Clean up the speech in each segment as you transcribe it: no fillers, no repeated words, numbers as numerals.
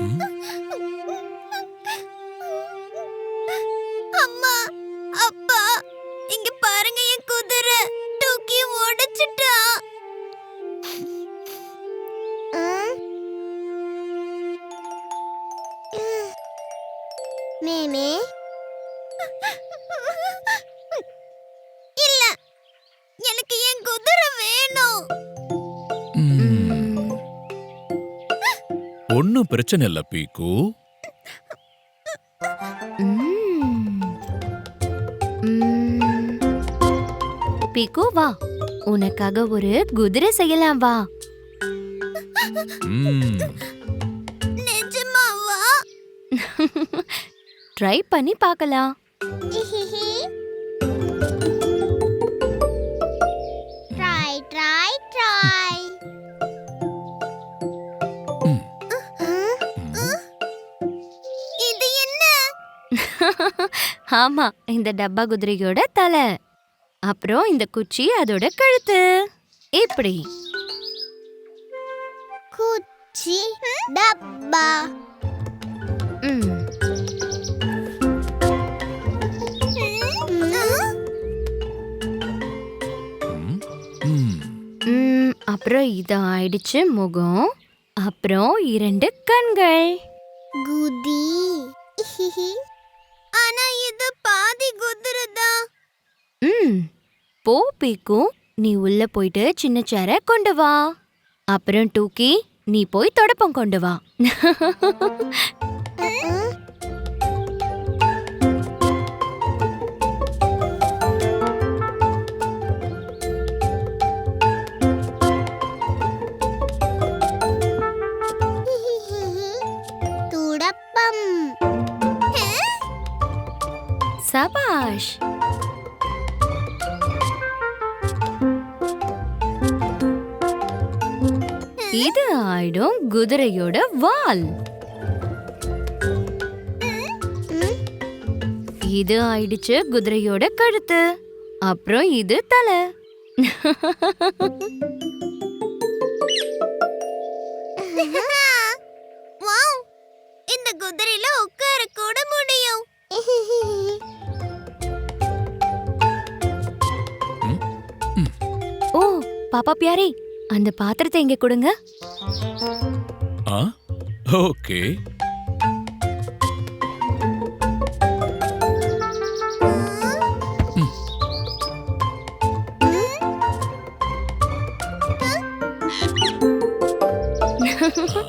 ம், அம்மா, அப்பா, இங்க பாருங்க என் குதிரை தூக்கி உடைச்சிட்டா. மேமே இல்ல, எனக்கு என் குதிரை வேணும். ம். ஒண்ணும் பிரச்சனை இல்ல பீக்கு. பீக்கு வா, உனக்காக ஒரு குதிரை செய்யலாம் வா. ம், நிஜமாவா? ட்ரை பண்ணி பார்க்கலாம். Try try try. ம், இது என்ன? ஆமா, இந்த டப்பா குதிரையோட தலை. அப்புறம் இந்த குச்சி அதோட கழுத்து. இப்படி குச்சி டப்பா. ம், ம், ம். அப்புறம் இது ஆயிடுச்சு முகம். அப்புறம் 2 கண்கள். குதி. ஆனா இது பாதி குதிரை தான். போ பீக்கு, நீ உள்ள போயிட்டு சின்ன சேர கொண்டு வா. அப்புறம் டூக்கி, நீ போய் தொடப்பம் கொண்டு வா. துடப்பம். சபாஷ். இது ஆயிடும் குதிரையோட வால். இது ஆயிடுச்சு குதிரையோட கழுத்து. அப்புறம் இது தலை. வாவ், இந்த குதிரையில உட்கார கூட முடியும். ஓ பாப்பா பியாரி, அந்த பாத்திரத்தை இங்க கொடுங்க. ஆ, ஓகே.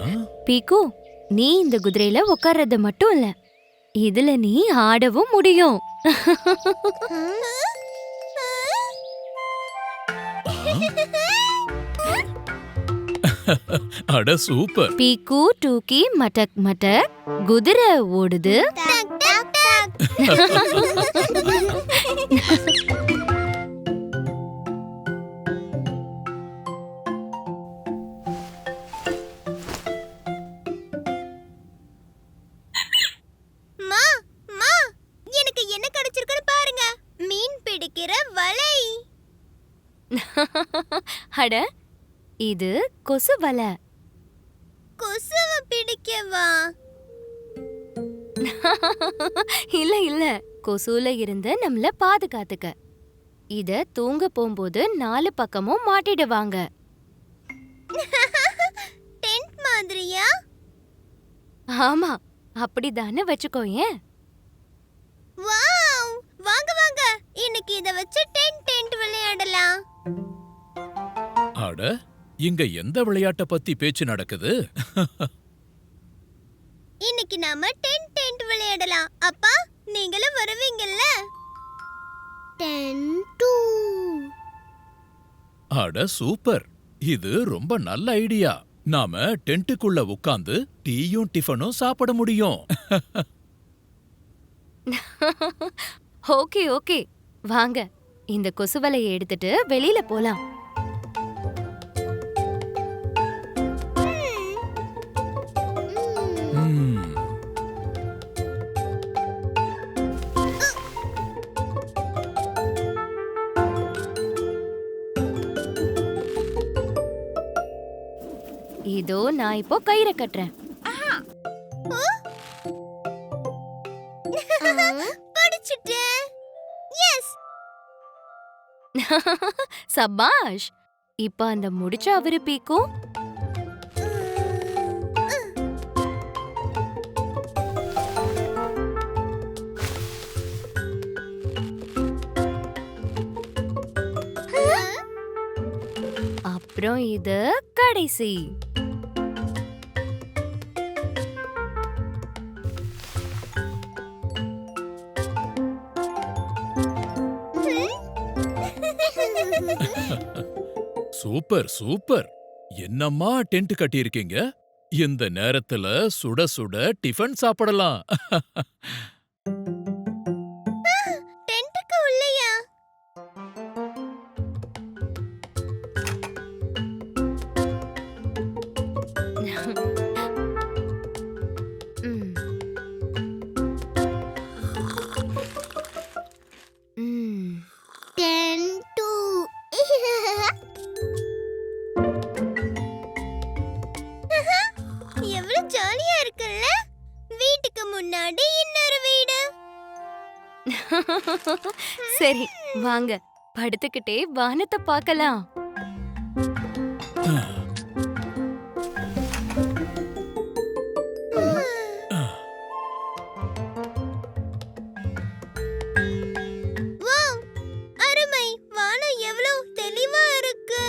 ஆ, பீக்கு, நீ இந்த குதிரையில உட்கார்றது மட்டும் இல்ல, இதுல நீ ஆடவும் முடியும். அட சூப்பர். பீக்கு டூக்கி மட்டக் மட்டக், குதிரை ஓடுது. டக் டக் டக். மா, மா, எனக்கு என்ன கிடைச்சிருக்குன்னு பாருங்க. மீன் பிடிக்கிற வலை. அட, இது கொசு வலை. கொசுவ பிடிக்கவா? இல்ல இல்ல, கொசுல இருந்து நம்மள பாதுகாத்துக்க. இத தூங்க போகும்போது 4 பக்கமும் மாட்டிடுவாங்க. டென்ட் மாதிரியா? ஆமா, அப்படிதானே வச்சுக்கோயேன். வாவ், வாங்க வாங்க, இன்னைக்கு இத வச்சு டென்ட் விளையாடலாம். அட, இங்க எந்த விளையாட்ட பத்தி பேச்சு நடக்குது? இன்னைக்கு நாம டென்ட் விளையாடலாம். அப்பா, நீங்களும் வருவீங்கல்ல? டென்ட். அட சூப்பர். இது ரொம்ப நல்ல ஐடியா. நாம டென்ட்டுக்குள்ள உட்கார்ந்து டீயும் டிஃபனும் சாப்பிட முடியும். ஓகே ஓகே, வாங்க இந்த கொசு வலையை எடுத்துட்டு வெளியில போலாம். ம், இதோ நான் இப்போ கயிறை கட்டுறேன். படிச்சிட்டேன். எஸ். சபாஷ். இப்ப அந்த முடிச்ச அவரு பீக்கும் அப்புறம் இது கடைசி. Super super. என்னம்மா டென்ட் கட்டியிருக்கீங்க? இந்த நேரத்துல சுட சுட டிஃபன் சாப்பிடலாம். டென்ட்டுக்கு உள்ளயா? ம். ம். டென்ட்டு. எவ்வளவு ஜாலியா இருக்குல்ல? வீட்டுக்கு முன்னாடி இன்னொரு வீடு. சரி வாங்க, படுத்துக்கிட்டே வானத்தை பார்க்கலாம். வாவ், அருமை. வானம் எவ்வளவு தெளிவா இருக்கு.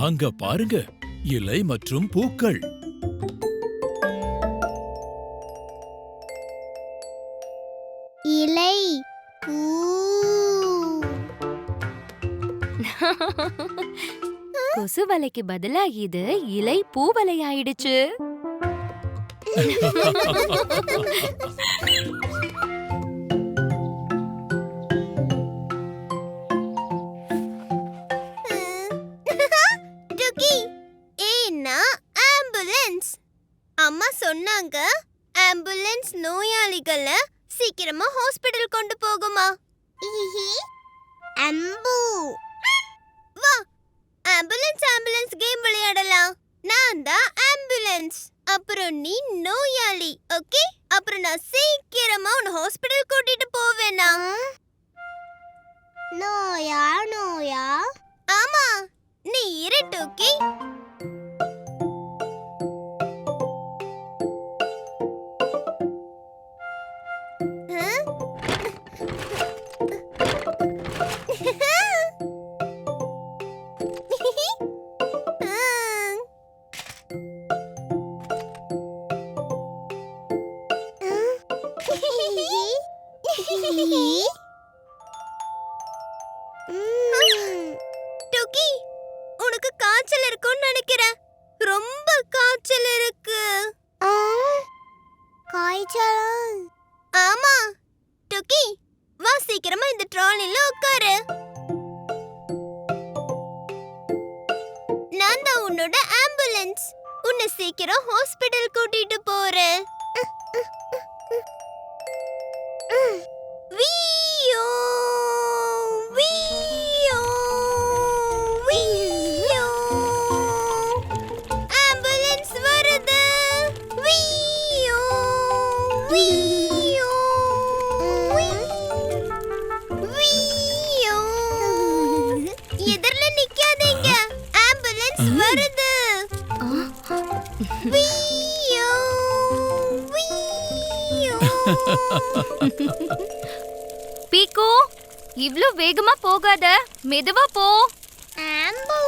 அங்க பாருங்க, இலை மற்றும் பூக்கள். இலை, பூ. கொசு வலைக்கு பதிலா இது இலை பூவலை ஆயிடுச்சு. டுகி, ஏன்னா ஆம்புலன்ஸ். அம்மா சொன்னாங்க ஆம்புலன்ஸ் நோயாளிகளை சீக்கிரமா ஹாஸ்பிடல் கொண்டு போகுமா. அம்பு. வா, ஆம்புலன்ஸ் கேம் விளையாடலாம். நான் தான் ஆம்புலன்ஸ், அப்புறம் நீ நோயாளி. ஓகே, அப்புறம் நான் சீக்கிரமா உன்னை ஹாஸ்பிடல் கூட்டிட்டு போவேனா? நோயா? ஆமா, நீ இரு டுகி. டுகி, உனக்கு காய்ச்சல் இருக்கும்னு நினைக்கிறேன். ரொம்ப காய்ச்சல் இருக்கு. காய்ச்சல்? ஆமா. டுகி, வா சீக்கிரமா இந்த ட்ராலில உட்காரு. நான் தான் உன்னோட ஆம்புலன்ஸ். உன்னை சீக்கிரம் ஹாஸ்பிடல் கூட்டிட்டு போறேன். வீயோ, வீயோ, வீயோ. ஆம்புலன்ஸ் வருது. வீயோ, வீயோ, வீயோ. எதிரில நிக்காதீங்க, ஆம்புலன்ஸ் வருது. வீயோ, வீயோ. பீக்கு, இவ்ளோ வேகமா போகாத, மெதுவா போ. ஆம்பு.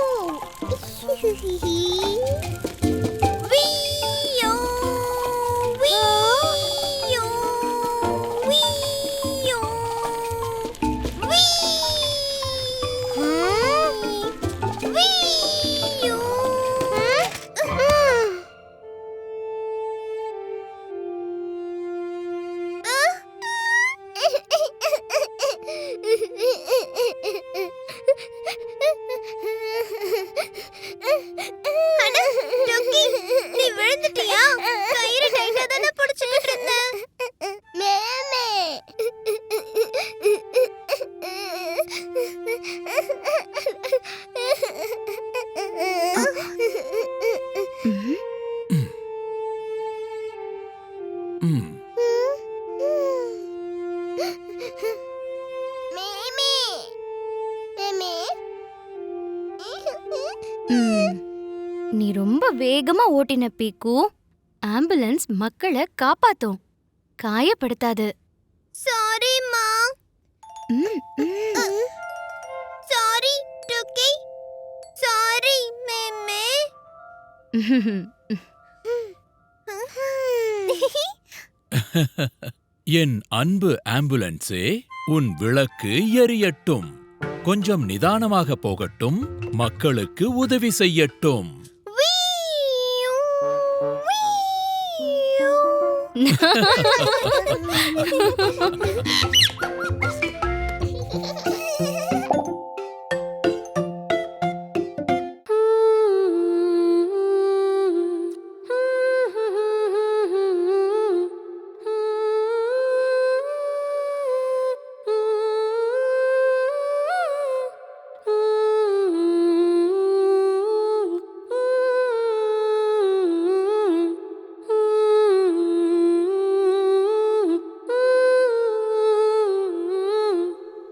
வீயோ, வீயோ, வீயோ, வீயோ. அட, டுகி, நீ விழுந்துட்டியா? கயிறு டைட்டா தானே பிடிச்சுக்கிட்டு இருந்த. மேமே. ம், நீ ரொம்ப வேகமா ஓட்டின பீக்கு. ஆம்புலன்ஸ் மக்களை காப்பாத்தும், காயப்படுத்தாது. சாரிம்மா. ம், ம். சாரி டுக்கி. சாரி மேமே. என் அன்பு ஆம்புலன்ஸே, உன் விளக்கு எரியட்டும். கொஞ்சம் நிதானமாக போகட்டும், மக்களுக்கு உதவி செய்யட்டும். View, view.